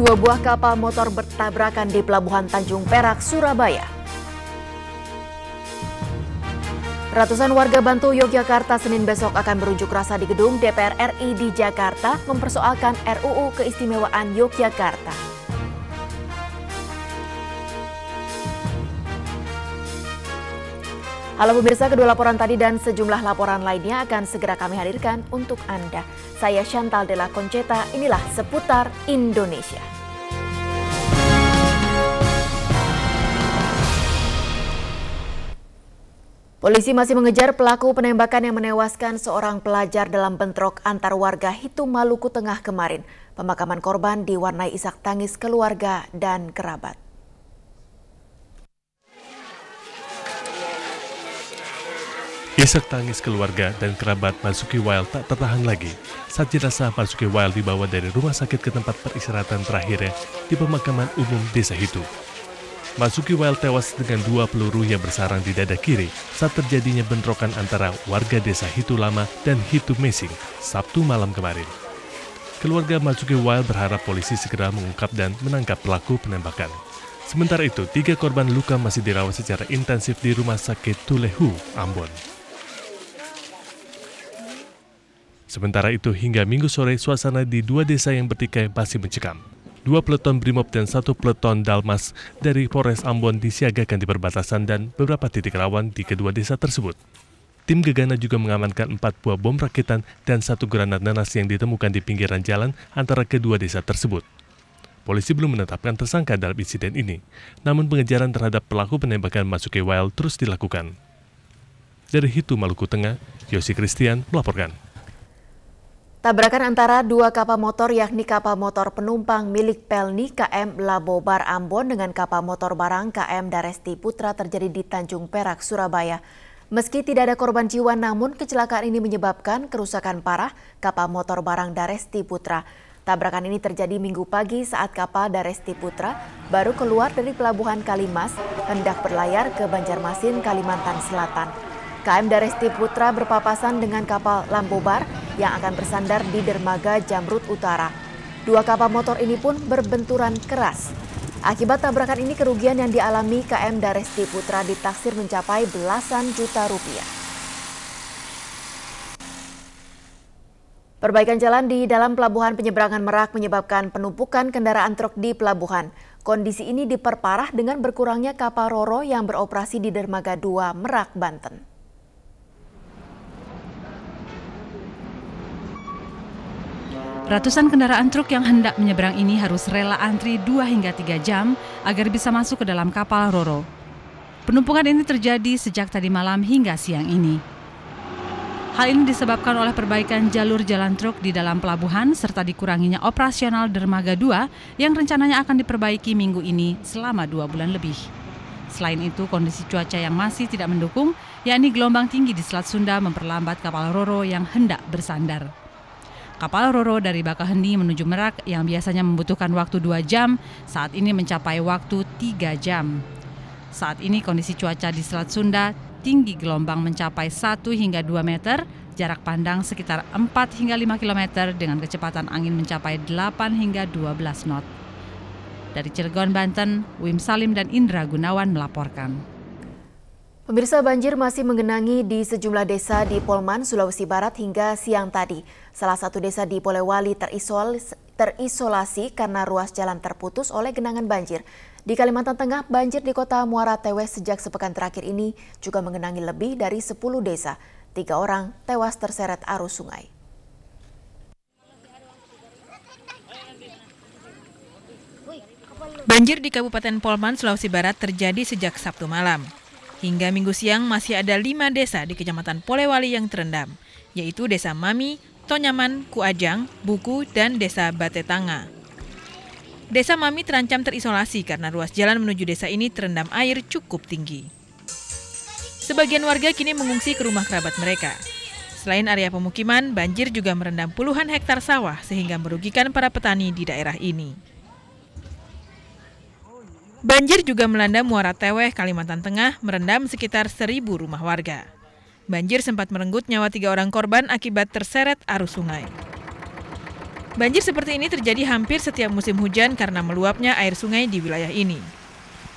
Dua buah kapal motor bertabrakan di Pelabuhan Tanjung Perak, Surabaya. Ratusan warga Bantul, Yogyakarta Senin besok akan berunjuk rasa di gedung DPR RI di Jakarta mempersoalkan RUU Keistimewaan Yogyakarta. Halo pemirsa, kedua laporan tadi dan sejumlah laporan lainnya akan segera kami hadirkan untuk Anda. Saya Chantal Della Conceta, inilah Seputar Indonesia. Polisi masih mengejar pelaku penembakan yang menewaskan seorang pelajar dalam bentrok antar warga Hitung, Maluku Tengah kemarin. Pemakaman korban diwarnai isak tangis keluarga dan kerabat. Isak tangis keluarga dan kerabat Marzuki Wail tak tertahan lagi saat jenazah Marzuki Wail dibawa dari rumah sakit ke tempat peristirahatan terakhirnya di pemakaman umum Desa Hitu. Marzuki Wail tewas dengan 2 peluru yang bersarang di dada kiri saat terjadinya bentrokan antara warga Desa Hitu Lama dan Hitu Mesing Sabtu malam kemarin. Keluarga Marzuki Wail berharap polisi segera mengungkap dan menangkap pelaku penembakan. Sementara itu, 3 korban luka masih dirawat secara intensif di Rumah Sakit Tulehu, Ambon. Sementara itu, hingga Minggu sore, suasana di 2 desa yang bertikai masih mencekam. 2 peleton Brimob dan 1 peleton Dalmas dari Polres Ambon disiagakan di perbatasan dan beberapa titik rawan di kedua desa tersebut. Tim Gegana juga mengamankan 4 buah bom rakitan dan 1 granat nanas yang ditemukan di pinggiran jalan antara kedua desa tersebut. Polisi belum menetapkan tersangka dalam insiden ini, namun pengejaran terhadap pelaku penembakan Marzuki Wail terus dilakukan. Dari Hitu, Maluku Tengah, Yosi Christian melaporkan. Tabrakan antara 2 kapal motor yakni kapal motor penumpang milik Pelni KM Labobar Ambon dengan kapal motor barang KM Daresti Putra terjadi di Tanjung Perak, Surabaya. Meski tidak ada korban jiwa, namun kecelakaan ini menyebabkan kerusakan parah kapal motor barang Daresti Putra. Tabrakan ini terjadi Minggu pagi saat kapal Daresti Putra baru keluar dari Pelabuhan Kalimas hendak berlayar ke Banjarmasin, Kalimantan Selatan. KM Daresti Putra berpapasan dengan kapal Lambobar yang akan bersandar di dermaga Jamrut Utara. 2 kapal motor ini pun berbenturan keras. Akibat tabrakan ini kerugian yang dialami KM Daresti Putra ditaksir mencapai belasan juta rupiah. Perbaikan jalan di dalam Pelabuhan Penyeberangan Merak menyebabkan penumpukan kendaraan truk di pelabuhan. Kondisi ini diperparah dengan berkurangnya kapal Roro yang beroperasi di dermaga 2 Merak, Banten. Ratusan kendaraan truk yang hendak menyeberang ini harus rela antri 2 hingga 3 jam agar bisa masuk ke dalam kapal Roro. Penumpukan ini terjadi sejak tadi malam hingga siang ini. Hal ini disebabkan oleh perbaikan jalur jalan truk di dalam pelabuhan serta dikuranginya operasional dermaga 2 yang rencananya akan diperbaiki minggu ini selama 2 bulan lebih. Selain itu, kondisi cuaca yang masih tidak mendukung, yakni gelombang tinggi di Selat Sunda memperlambat kapal Roro yang hendak bersandar. Kapal Roro dari Bakaheni menuju Merak yang biasanya membutuhkan waktu 2 jam, saat ini mencapai waktu 3 jam. Saat ini kondisi cuaca di Selat Sunda, tinggi gelombang mencapai 1 hingga 2 meter, jarak pandang sekitar 4 hingga 5 km dengan kecepatan angin mencapai 8 hingga 12 knot. Dari Cilegon, Banten, Wim Salim dan Indra Gunawan melaporkan. Pemirsa, banjir masih menggenangi di sejumlah desa di Polman, Sulawesi Barat hingga siang tadi. Salah satu desa di Polewali terisolasi karena ruas jalan terputus oleh genangan banjir. Di Kalimantan Tengah, banjir di kota Muara Tewes sejak sepekan terakhir ini juga menggenangi lebih dari 10 desa. 3 orang tewas terseret arus sungai. Banjir di Kabupaten Polman, Sulawesi Barat terjadi sejak Sabtu malam. Hingga Minggu siang masih ada 5 desa di Kecamatan Polewali yang terendam, yaitu Desa Mami, Tonyaman, Kuajang, Buku, dan Desa Batetanga. Desa Mami terancam terisolasi karena ruas jalan menuju desa ini terendam air cukup tinggi. Sebagian warga kini mengungsi ke rumah kerabat mereka. Selain area pemukiman, banjir juga merendam puluhan hektar sawah sehingga merugikan para petani di daerah ini. Banjir juga melanda Muara Teweh, Kalimantan Tengah, merendam sekitar 1.000 rumah warga. Banjir sempat merenggut nyawa 3 orang korban akibat terseret arus sungai. Banjir seperti ini terjadi hampir setiap musim hujan karena meluapnya air sungai di wilayah ini.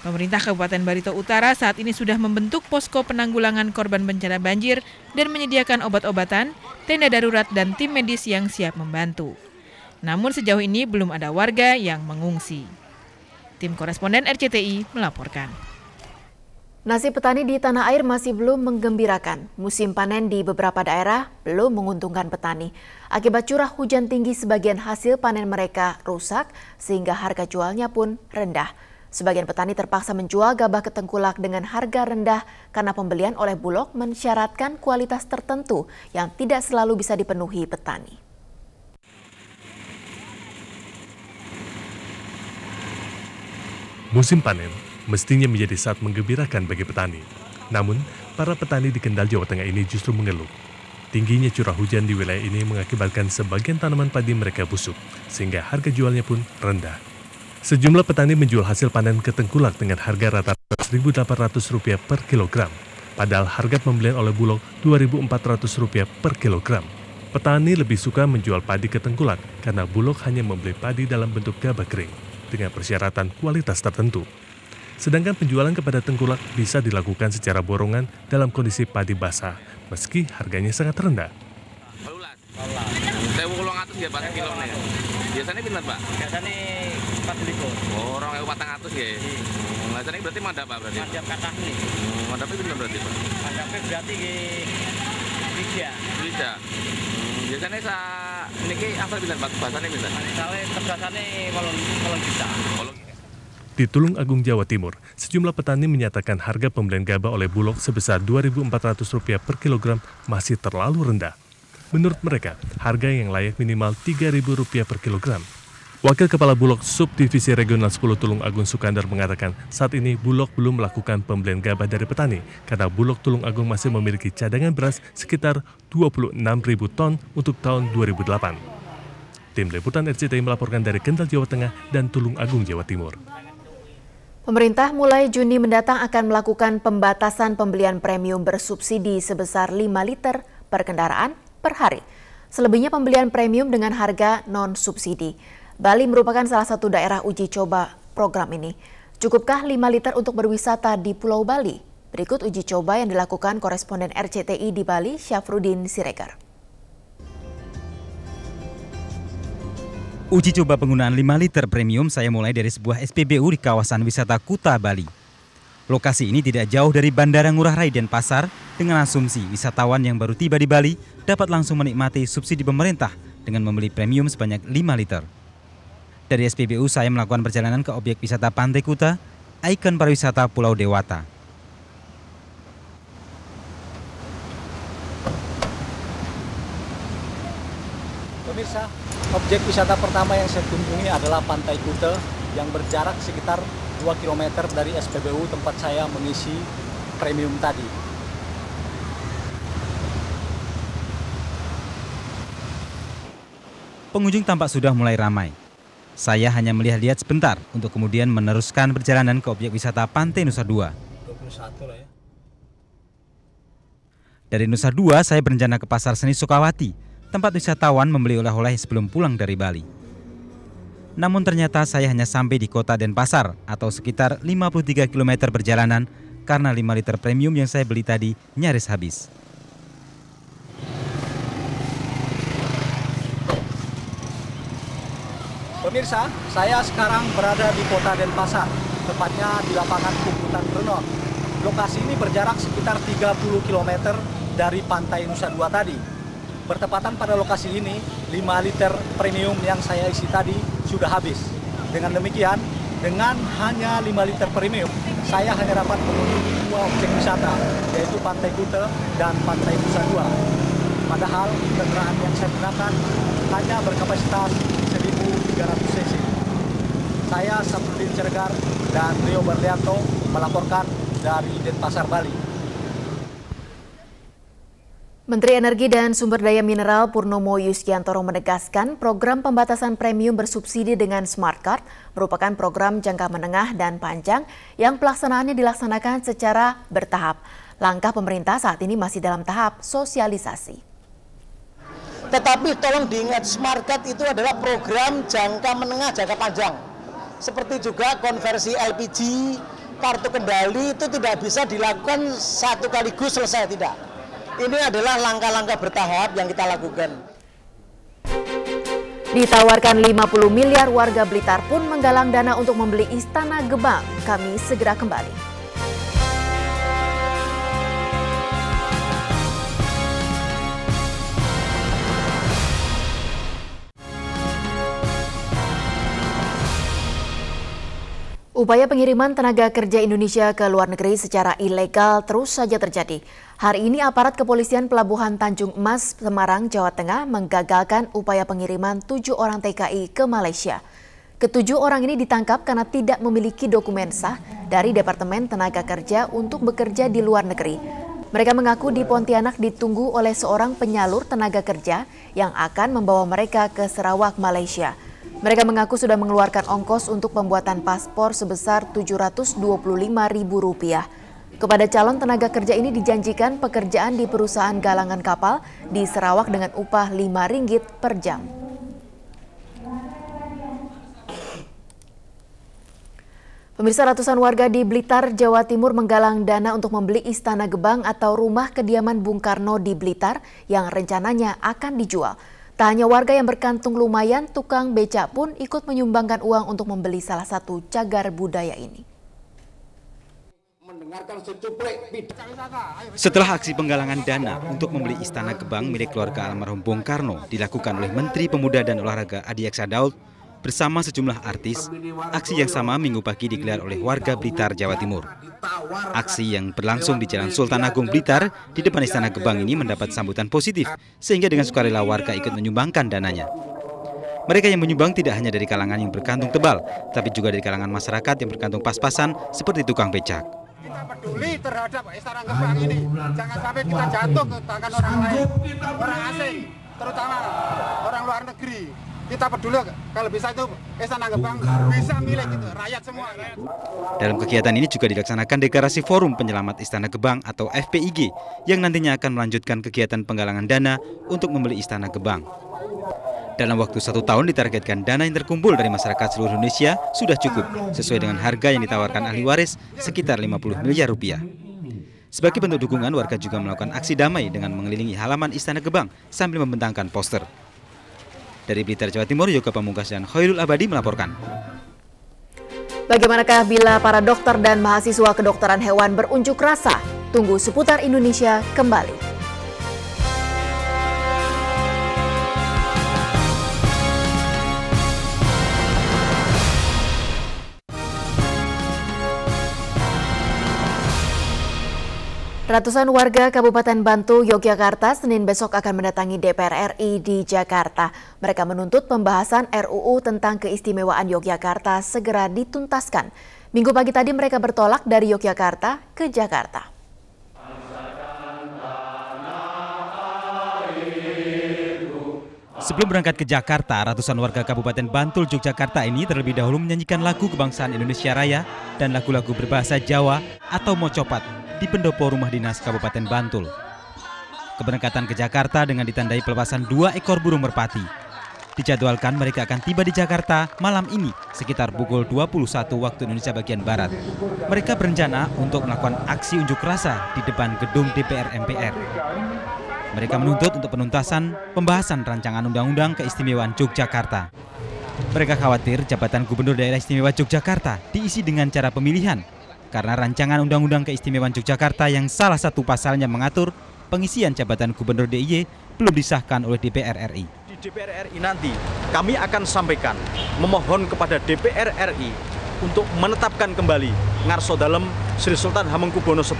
Pemerintah Kabupaten Barito Utara saat ini sudah membentuk posko penanggulangan korban bencana banjir dan menyediakan obat-obatan, tenda darurat, dan tim medis yang siap membantu. Namun sejauh ini belum ada warga yang mengungsi. Tim koresponden RCTI melaporkan. Nasib petani di tanah air masih belum menggembirakan. Musim panen di beberapa daerah belum menguntungkan petani. Akibat curah hujan tinggi, sebagian hasil panen mereka rusak sehingga harga jualnya pun rendah. Sebagian petani terpaksa menjual gabah ke tengkulak dengan harga rendah karena pembelian oleh Bulog mensyaratkan kualitas tertentu yang tidak selalu bisa dipenuhi petani. Musim panen mestinya menjadi saat menggembirakan bagi petani. Namun, para petani di Kendal, Jawa Tengah ini justru mengeluh. Tingginya curah hujan di wilayah ini mengakibatkan sebagian tanaman padi mereka busuk, sehingga harga jualnya pun rendah. Sejumlah petani menjual hasil panen ke tengkulak dengan harga rata-rata Rp1.800 per kilogram, padahal harga pembelian oleh Bulog Rp2.400 per kilogram. Petani lebih suka menjual padi ke tengkulak karena Bulog hanya membeli padi dalam bentuk gabah kering dengan persyaratan kualitas tertentu. Sedangkan penjualan kepada tengkulak bisa dilakukan secara borongan dalam kondisi padi basah, meski harganya sangat rendah. Saya ulang atas ya, Pak, kilonya. Biasanya benar, Pak? Biasanya 4.000. Oh, orang 400 ya. Biasanya berarti mandap, Pak, berarti. Mandap kata nih. Mandapnya benar berarti, Pak. Mandapnya berarti bisa. Biasanya niki asal benar, Pak, bahasanya benar. Misalnya tegasannya kalau bisa. Di Tulung Agung, Jawa Timur, sejumlah petani menyatakan harga pembelian gabah oleh Bulog sebesar Rp2.400 per kilogram masih terlalu rendah. Menurut mereka, harga yang layak minimal Rp3.000 per kilogram. Wakil Kepala Bulog Subdivisi Regional 10 Tulung Agung Sukandar mengatakan saat ini Bulog belum melakukan pembelian gabah dari petani karena Bulog Tulung Agung masih memiliki cadangan beras sekitar 26.000 ton untuk tahun 2008. Tim Liputan RCTI melaporkan dari Kendal, Jawa Tengah dan Tulung Agung, Jawa Timur. Pemerintah mulai Juni mendatang akan melakukan pembatasan pembelian premium bersubsidi sebesar 5 liter per kendaraan per hari. Selebihnya pembelian premium dengan harga non-subsidi. Bali merupakan salah satu daerah uji coba program ini. Cukupkah 5 liter untuk berwisata di Pulau Bali? Berikut uji coba yang dilakukan koresponden RCTI di Bali, Syafruddin Siregar. Uji coba penggunaan 5 liter premium saya mulai dari sebuah SPBU di kawasan wisata Kuta, Bali. Lokasi ini tidak jauh dari Bandara Ngurah Rai Denpasar dengan asumsi wisatawan yang baru tiba di Bali dapat langsung menikmati subsidi pemerintah dengan membeli premium sebanyak 5 liter. Dari SPBU saya melakukan perjalanan ke objek wisata Pantai Kuta, ikon pariwisata Pulau Dewata. Pemirsa, objek wisata pertama yang saya kunjungi adalah Pantai Kuta yang berjarak sekitar 2 km dari SPBU tempat saya mengisi premium tadi. Pengunjung tampak sudah mulai ramai. Saya hanya melihat-lihat sebentar untuk kemudian meneruskan perjalanan ke objek wisata Pantai Nusa Dua. 21 lah ya. Dari Nusa Dua saya berencana ke Pasar Seni Sukawati, tempat wisatawan membeli oleh-oleh sebelum pulang dari Bali. Namun ternyata saya hanya sampai di kota Denpasar atau sekitar 53 km perjalanan karena 5 liter premium yang saya beli tadi nyaris habis. Pemirsa, saya sekarang berada di kota Denpasar, tepatnya di lapangan Puputan Renon. Lokasi ini berjarak sekitar 30 km dari Pantai Nusa Dua tadi. Bertepatan pada lokasi ini, 5 liter premium yang saya isi tadi sudah habis. Dengan demikian, dengan hanya 5 liter premium, saya hanya dapat mengunjungi 2 objek wisata, yaitu Pantai Kuta dan Pantai Nusa Dua. Padahal kendaraan yang saya gunakan hanya berkapasitas 1.300 cc. Saya Syafruddin Siregar dan Rio Berlianto melaporkan dari Denpasar, Bali. Menteri Energi dan Sumber Daya Mineral Purnomo Yustiantoro menegaskan program pembatasan premium bersubsidi dengan Smart Card merupakan program jangka menengah dan panjang yang pelaksanaannya dilaksanakan secara bertahap. Langkah pemerintah saat ini masih dalam tahap sosialisasi. Tetapi tolong diingat, Smart Card itu adalah program jangka menengah, jangka panjang. Seperti juga konversi LPG, kartu kendali itu tidak bisa dilakukan satu kaligus selesai, tidak. Ini adalah langkah-langkah bertahap yang kita lakukan. Ditawarkan 50 miliar, warga Blitar pun menggalang dana untuk membeli Istana Gebang. Kami segera kembali. Upaya pengiriman tenaga kerja Indonesia ke luar negeri secara ilegal terus saja terjadi. Hari ini aparat kepolisian Pelabuhan Tanjung Emas, Semarang, Jawa Tengah menggagalkan upaya pengiriman 7 orang TKI ke Malaysia. Ketujuh orang ini ditangkap karena tidak memiliki dokumen sah dari Departemen Tenaga Kerja untuk bekerja di luar negeri. Mereka mengaku di Pontianak ditunggu oleh seorang penyalur tenaga kerja yang akan membawa mereka ke Sarawak, Malaysia. Mereka mengaku sudah mengeluarkan ongkos untuk pembuatan paspor sebesar Rp725.000. Kepada calon tenaga kerja ini dijanjikan pekerjaan di perusahaan galangan kapal di Sarawak dengan upah Rp5 per jam. Pemirsa, ratusan warga di Blitar, Jawa Timur menggalang dana untuk membeli Istana Gebang atau rumah kediaman Bung Karno di Blitar yang rencananya akan dijual. Tak hanya warga yang berkantung lumayan, tukang becak pun ikut menyumbangkan uang untuk membeli salah satu cagar budaya ini. Setelah aksi penggalangan dana untuk membeli Istana Gebang milik keluarga almarhum Bung Karno dilakukan oleh Menteri Pemuda dan Olahraga Adi Aksa Daud bersama sejumlah artis, aksi yang sama Minggu pagi digelar oleh warga Blitar, Jawa Timur. Aksi yang berlangsung di Jalan Sultan Agung Blitar di depan Istana Gebang ini mendapat sambutan positif, sehingga dengan sukarela warga ikut menyumbangkan dananya. Mereka yang menyumbang tidak hanya dari kalangan yang berkantung tebal, tapi juga dari kalangan masyarakat yang berkantung pas-pasan seperti tukang becak. Kita peduli terhadap Istana Gebang ini, jangan sampai kita jatuh ke tangan orang lain, orang asing, terutama orang luar negeri. Kita peduli kalau bisa itu Istana Gebang bisa milik itu rakyat semua. Dalam kegiatan ini juga dilaksanakan deklarasi Forum Penyelamat Istana Gebang atau FPIG yang nantinya akan melanjutkan kegiatan penggalangan dana untuk membeli Istana Gebang. Dalam waktu 1 tahun ditargetkan dana yang terkumpul dari masyarakat seluruh Indonesia sudah cukup sesuai dengan harga yang ditawarkan ahli waris sekitar Rp50 miliar. Sebagai bentuk dukungan, warga juga melakukan aksi damai dengan mengelilingi halaman Istana Gebang sambil membentangkan poster. Dari Blitar, Jawa Timur, Yoga Pamungkas dan Khairul Abadi melaporkan. Bagaimanakah bila para dokter dan mahasiswa kedokteran hewan berunjuk rasa? Tunggu Seputar Indonesia kembali. Ratusan warga Kabupaten Bantul, Yogyakarta, Senin besok akan mendatangi DPR RI di Jakarta. Mereka menuntut pembahasan RUU tentang keistimewaan Yogyakarta segera dituntaskan. Minggu pagi tadi mereka bertolak dari Yogyakarta ke Jakarta. Sebelum berangkat ke Jakarta, ratusan warga Kabupaten Bantul, Yogyakarta ini terlebih dahulu menyanyikan lagu kebangsaan Indonesia Raya dan lagu-lagu berbahasa Jawa atau mocopat di pendopo rumah dinas Kabupaten Bantul. Keberangkatan ke Jakarta dengan ditandai pelepasan 2 ekor burung merpati. Dijadwalkan mereka akan tiba di Jakarta malam ini sekitar pukul 21 waktu Indonesia bagian Barat. Mereka berencana untuk melakukan aksi unjuk rasa di depan gedung DPR MPR. Mereka menuntut untuk penuntasan pembahasan rancangan Undang-Undang Keistimewaan Yogyakarta. Mereka khawatir jabatan Gubernur Daerah Istimewa Yogyakarta diisi dengan cara pemilihan, karena rancangan Undang-Undang Keistimewaan Yogyakarta yang salah satu pasalnya mengatur pengisian jabatan Gubernur DIY belum disahkan oleh DPR RI. Di DPR RI nanti kami akan sampaikan memohon kepada DPR RI untuk menetapkan kembali Ngarso Dalem, Sri Sultan Hamengkubuwono X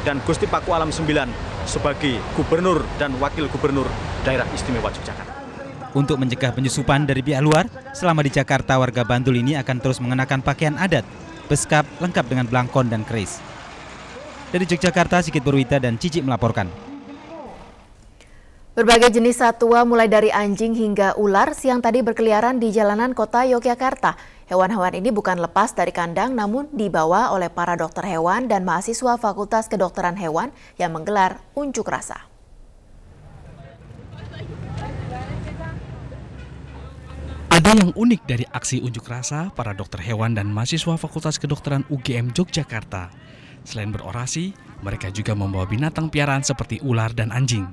dan Gusti Paku Alam IX sebagai Gubernur dan Wakil Gubernur Daerah Istimewa Yogyakarta. Untuk mencegah penyusupan dari pihak luar, selama di Jakarta warga Bantul ini akan terus mengenakan pakaian adat, beskap lengkap dengan blangkon dan keris. Dari Yogyakarta, Sigit Purwita dan Cici melaporkan. Berbagai jenis satwa mulai dari anjing hingga ular siang tadi berkeliaran di jalanan kota Yogyakarta. Hewan-hewan ini bukan lepas dari kandang namun dibawa oleh para dokter hewan dan mahasiswa Fakultas Kedokteran Hewan yang menggelar unjuk rasa. Ada yang unik dari aksi unjuk rasa para dokter hewan dan mahasiswa Fakultas Kedokteran UGM Yogyakarta. Selain berorasi, mereka juga membawa binatang piaraan seperti ular dan anjing.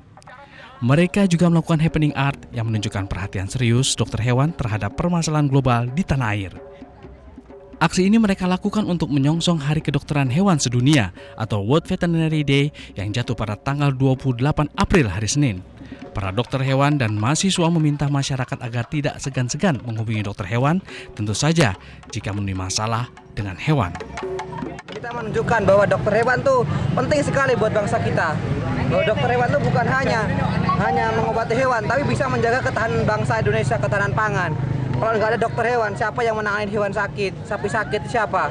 Mereka juga melakukan happening art yang menunjukkan perhatian serius dokter hewan terhadap permasalahan global di tanah air. Aksi ini mereka lakukan untuk menyongsong Hari Kedokteran Hewan Sedunia atau World Veterinary Day yang jatuh pada tanggal 28 April hari Senin. Para dokter hewan dan mahasiswa meminta masyarakat agar tidak segan-segan menghubungi dokter hewan, tentu saja jika menemui masalah dengan hewan. Kita menunjukkan bahwa dokter hewan tuh penting sekali buat bangsa kita. Bahwa dokter hewan itu bukan hanya mengobati hewan, tapi bisa menjaga ketahanan bangsa Indonesia, ketahanan pangan. Kalau nggak ada dokter hewan, siapa yang menangani hewan sakit? Sapi sakit siapa?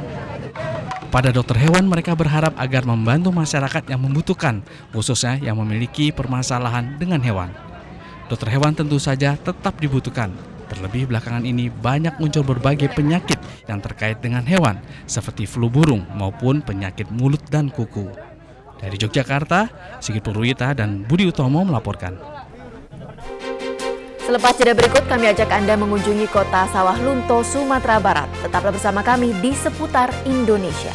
Pada dokter hewan, mereka berharap agar membantu masyarakat yang membutuhkan, khususnya yang memiliki permasalahan dengan hewan. Dokter hewan tentu saja tetap dibutuhkan. Terlebih belakangan ini banyak muncul berbagai penyakit yang terkait dengan hewan, seperti flu burung maupun penyakit mulut dan kuku. Dari Yogyakarta, Sigit Purwita dan Budi Utomo melaporkan. Selepas jeda berikut, kami ajak Anda mengunjungi kota Sawah Lunto, Sumatera Barat. Tetaplah bersama kami di Seputar Indonesia.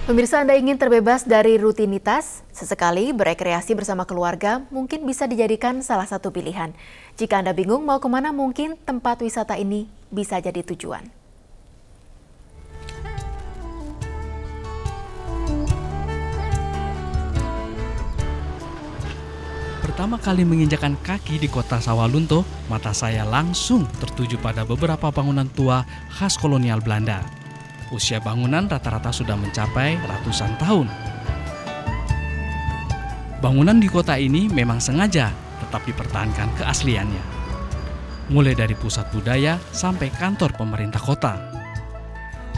Pemirsa, Anda ingin terbebas dari rutinitas? Sesekali berekreasi bersama keluarga mungkin bisa dijadikan salah satu pilihan. Jika Anda bingung mau kemana, mungkin tempat wisata ini bisa jadi tujuan. Pertama kali menginjakan kaki di kota Sawah Lunto, mata saya langsung tertuju pada beberapa bangunan tua khas kolonial Belanda. Usia bangunan rata-rata sudah mencapai ratusan tahun. Bangunan di kota ini memang sengaja tetap dipertahankan keasliannya. Mulai dari pusat budaya sampai kantor pemerintah kota.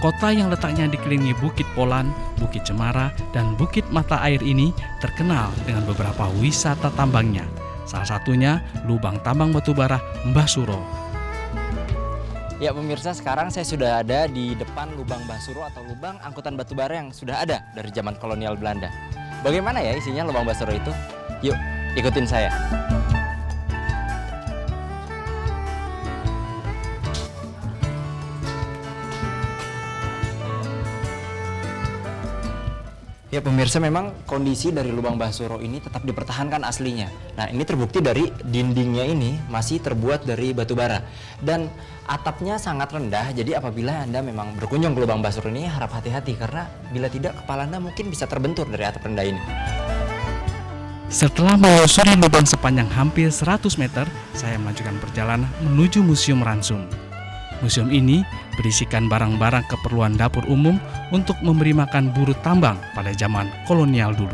Kota yang letaknya dikelilingi Bukit Polan, Bukit Cemara, dan Bukit Mata Air ini terkenal dengan beberapa wisata tambangnya. Salah satunya lubang tambang batubara Mbah Suro. Ya pemirsa, sekarang saya sudah ada di depan lubang Mbah Suro atau lubang angkutan batubara yang sudah ada dari zaman kolonial Belanda. Bagaimana ya isinya lubang Mbah Suro itu? Yuk, ikutin saya. Ya pemirsa, memang kondisi dari lubang Mbah Suro ini tetap dipertahankan aslinya. Nah, ini terbukti dari dindingnya ini masih terbuat dari batu bara. Dan atapnya sangat rendah, jadi apabila Anda memang berkunjung ke lubang Mbah Suro ini harap hati-hati, karena bila tidak kepala Anda mungkin bisa terbentur dari atap rendah ini. Setelah menyusuri lubang sepanjang hampir 100 meter, saya melanjutkan perjalanan menuju Museum Ransum. Museum ini berisikan barang-barang keperluan dapur umum untuk memberi makan buruh tambang pada zaman kolonial dulu.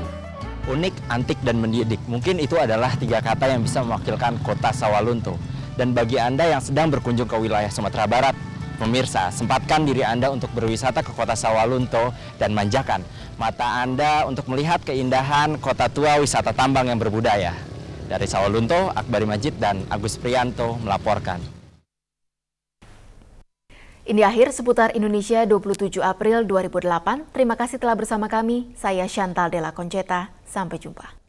Unik, antik, dan mendidik. Mungkin itu adalah 3 kata yang bisa mewakilkan kota Sawah Lunto. Dan bagi Anda yang sedang berkunjung ke wilayah Sumatera Barat, pemirsa, sempatkan diri Anda untuk berwisata ke kota Sawah Lunto dan manjakan mata Anda untuk melihat keindahan kota tua wisata tambang yang berbudaya. Dari Sawah Lunto, Akbari Majid dan Agus Priyanto melaporkan. Ini akhir Seputar Indonesia 27 April 2008. Terima kasih telah bersama kami. Saya Chantal Della Conceta. Sampai jumpa.